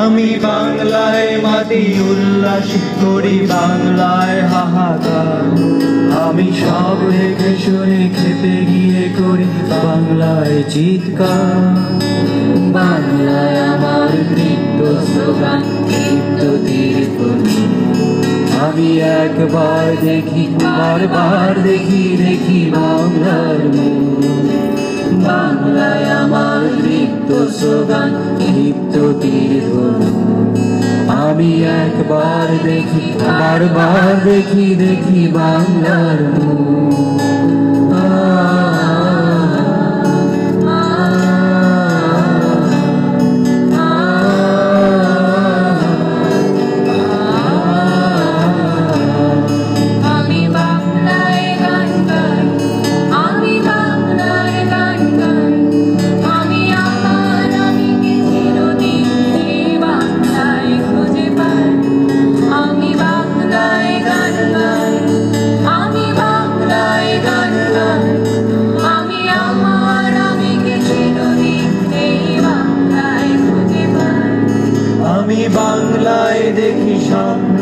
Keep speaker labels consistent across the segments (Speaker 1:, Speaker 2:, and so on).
Speaker 1: আমি বাংলায় মাটি উল্লাস করি, বাংলায় হাহাকার। আমি সব দেখে শুনে খেপে গিয়ে করি বাংলায় চিৎকার।
Speaker 2: বাংলায় আমার নৃত্য স্লোগান, নৃত্য তীর্থনি।
Speaker 1: আমি একবার দেখি, বারবার দেখি, দেখি বাংলার মুখ।
Speaker 2: বাংলায় আমার নৃত্য স্লোগান, নৃত্য তীর্থনি।
Speaker 1: আমি একবার দেখি, বারবার দেখি, দেখি বাংলার মুখ। আমি বাংলায় দেখি স্বপ্ন,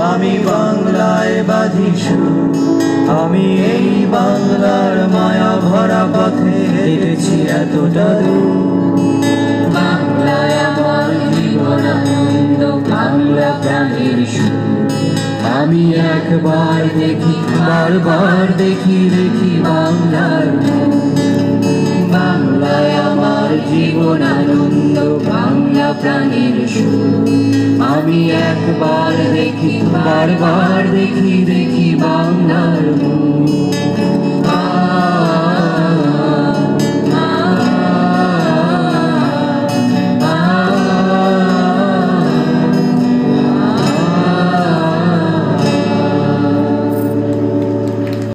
Speaker 1: আমি বাংলায় বাঁধি সুর। আমি এই বাংলার মায়া ভরা পথে হেঁটেছি এতটা দূর।
Speaker 2: বাংলায় আমার জীবনানন্দ, বাংলা প্রাণের সুর।
Speaker 1: আমি একবার দেখি, বারবার দেখি, দেখি বাংলার মুখ।
Speaker 2: বাংলায় আমার জীবনানন্দ, বাংলা প্রাণের সুর।
Speaker 1: আমি একবার দেখি, বারবার দেখি, দেখি বাংলার মুখ।